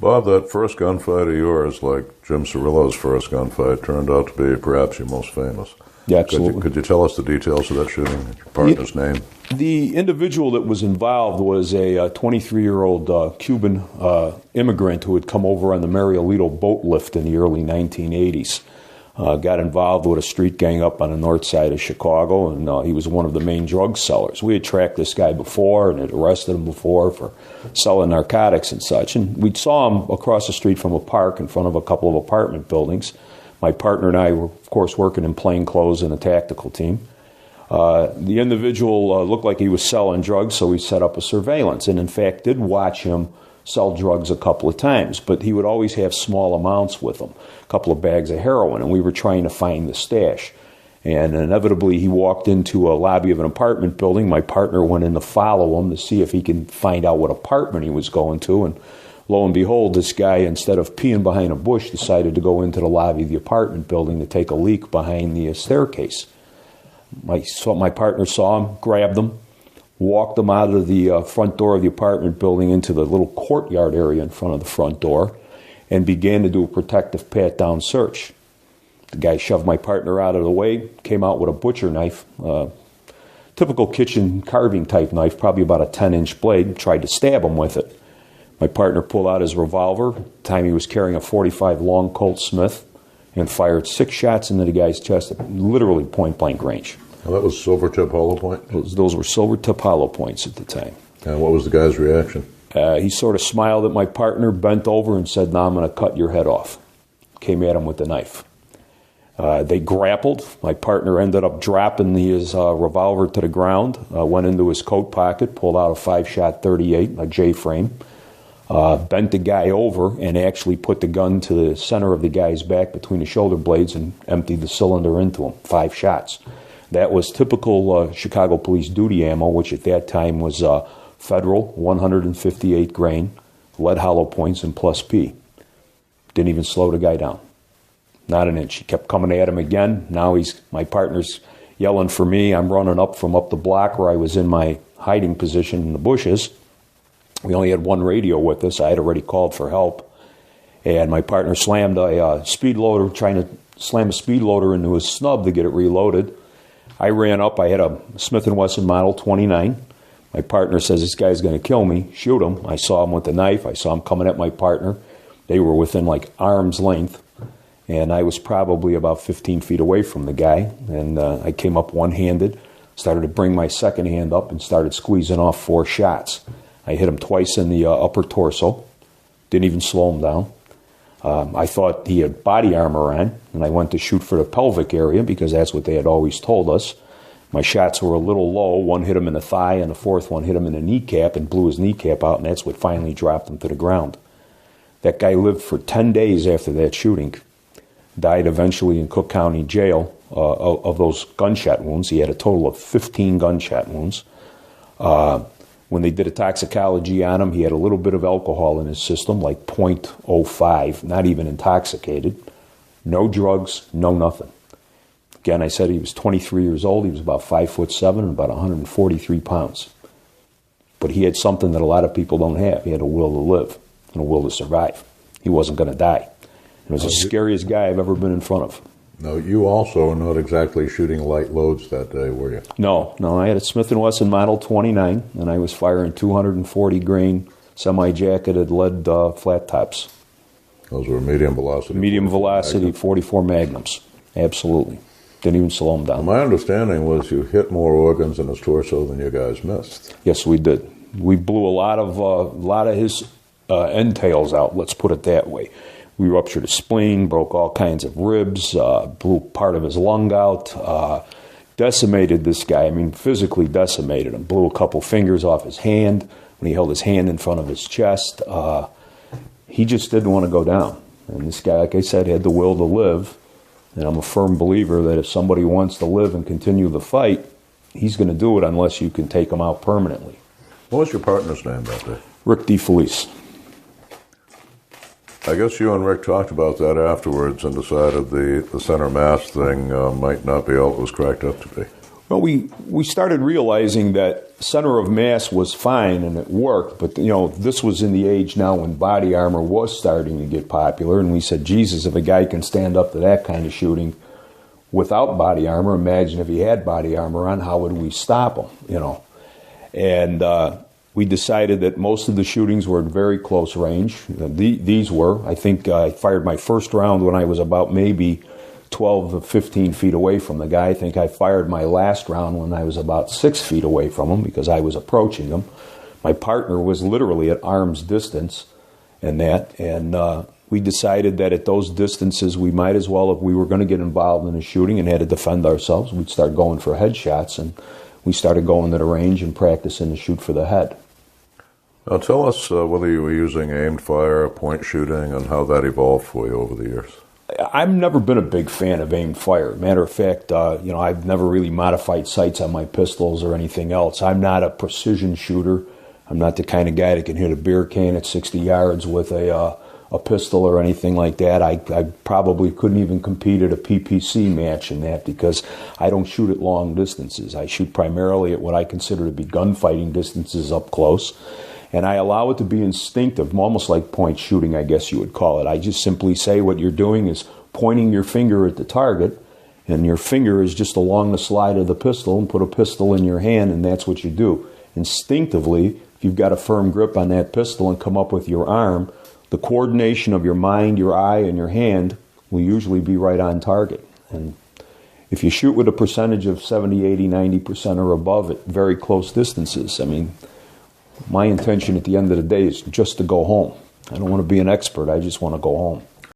Bob, that first gunfight of yours, like Jim Cirillo's first gunfight, turned out to be perhaps your most famous. Yeah, absolutely. Could you tell us the details of that shooting, your partner's name? The individual that was involved was a 23-year-old Cuban immigrant who had come over on the Mariolito boat lift in the early 1980s. Got involved with a street gang up on the north side of Chicago, and he was one of the main drug sellers. We had tracked this guy before and had arrested him before for selling narcotics and such. And we saw him across the street from a park in front of a couple of apartment buildings. My partner and I were, of course, working in plain clothes in a tactical team. The individual looked like he was selling drugs, so we set up a surveillance, and in fact did watch him sell drugs a couple of times, but he would always have small amounts with him, a couple of bags of heroin, and we were trying to find the stash. And inevitably he walked into a lobby of an apartment building. My partner went in to follow him to see if he can find out what apartment he was going to, and lo and behold, this guy, instead of peeing behind a bush, decided to go into the lobby of the apartment building to take a leak behind the staircase. My partner saw him, grabbed him, walked him out of the front door of the apartment building into the little courtyard area in front of the front door, and began to do a protective pat-down search. The guy shoved my partner out of the way, came out with a butcher knife, typical kitchen carving type knife, probably about a 10-inch blade, tried to stab him with it. My partner pulled out his revolver, at the time he was carrying a .45 long Colt Smith, and fired 6 shots into the guy's chest at literally point-blank range. Well, that was silver-tip hollow point? Those were silver-tip hollow points at the time. And what was the guy's reaction? He sort of smiled at my partner, bent over, and said, "Now I'm going to cut your head off." Came at him with the knife. They grappled. My partner ended up dropping his revolver to the ground, went into his coat pocket, pulled out a 5-shot .38, a J-frame, bent the guy over, and actually put the gun to the center of the guy's back between the shoulder blades and emptied the cylinder into him, 5 shots. That was typical Chicago police duty ammo, which at that time was Federal 158 grain, lead hollow points, and plus P. Didn't even slow the guy down. Not an inch. He kept coming at him again. Now my partner's yelling for me. I'm running up from up the block where I was in my hiding position in the bushes. We only had one radio with us. I had already called for help. And my partner slammed a speed loader, trying to slam a speed loader into his snub to get it reloaded. I ran up. I had a Smith & Wesson Model 29. My partner says, "This guy's going to kill me. Shoot him." I saw him with the knife. I saw him coming at my partner. They were within like arm's length. And I was probably about 15 feet away from the guy. And I came up one-handed, started to bring my second hand up, and started squeezing off 4 shots. I hit him twice in the upper torso. Didn't even slow him down. I thought he had body armor on, and I went to shoot for the pelvic area because that's what they had always told us. My shots were a little low. One hit him in the thigh, and the fourth one hit him in the kneecap and blew his kneecap out, and that's what finally dropped him to the ground. That guy lived for 10 days after that shooting. Died eventually in Cook County Jail of those gunshot wounds. He had a total of 15 gunshot wounds. When they did a toxicology on him, he had a little bit of alcohol in his system, like .05, not even intoxicated. No drugs, no nothing. Again, I said he was 23 years old. He was about 5'7" and about 143 pounds. But he had something that a lot of people don't have. He had a will to live and a will to survive. He wasn't going to die. It was the scariest guy I've ever been in front of. No, you also were not exactly shooting light loads that day, were you? No. I had a Smith & Wesson Model 29, and I was firing 240 grain semi-jacketed lead flat tops. Those were medium velocity. Medium velocity 44 Magnums. Absolutely. Didn't even slow him down. My understanding was you hit more organs in his torso than you guys missed. Yes, we did. We blew a lot of his entails out, let's put it that way. We ruptured his spleen, broke all kinds of ribs, blew part of his lung out, decimated this guy. I mean, physically decimated him. Blew a couple fingers off his hand when he held his hand in front of his chest. He just didn't want to go down. And this guy, like I said, had the will to live. And I'm a firm believer that if somebody wants to live and continue the fight, he's going to do it unless you can take him out permanently. What was your partner's name that day? Rick DeFelice. I guess you and Rick talked about that afterwards and decided the center mass thing might not be all it was cracked up to be. Well, we started realizing that center of mass was fine and it worked, but this was in the age now when body armor was starting to get popular, and we said, Jesus, if a guy can stand up to that kind of shooting without body armor, imagine if he had body armor on, how would we stop him? And we decided that most of the shootings were at very close range. These were. I think I fired my first round when I was about maybe 12 to 15 feet away from the guy. I think I fired my last round when I was about 6 feet away from him because I was approaching him. My partner was literally at arm's distance and we decided that at those distances we might as well, if we were going to get involved in a shooting and had to defend ourselves, we'd start going for headshots, and we started going to the range and practicing to shoot for the head. Now tell us whether you were using aimed fire, point shooting, and how that evolved for you over the years. I've never been a big fan of aimed fire. Matter of fact, I've never really modified sights on my pistols or anything else. I'm not a precision shooter. I'm not the kind of guy that can hit a beer can at 60 yards with a pistol or anything like that. I probably couldn't even compete at a PPC match in that because I don't shoot at long distances. I shoot primarily at what I consider to be gunfighting distances up close. And I allow it to be instinctive, almost like point shooting, I guess you would call it. I just simply say what you're doing is pointing your finger at the target, and your finger is just along the slide of the pistol, and put a pistol in your hand, and that's what you do. Instinctively, if you've got a firm grip on that pistol and come up with your arm, the coordination of your mind, your eye, and your hand will usually be right on target. And if you shoot with a percentage of 70, 80, 90% or above at very close distances, my intention at the end of the day is just to go home. I don't want to be an expert. I just want to go home.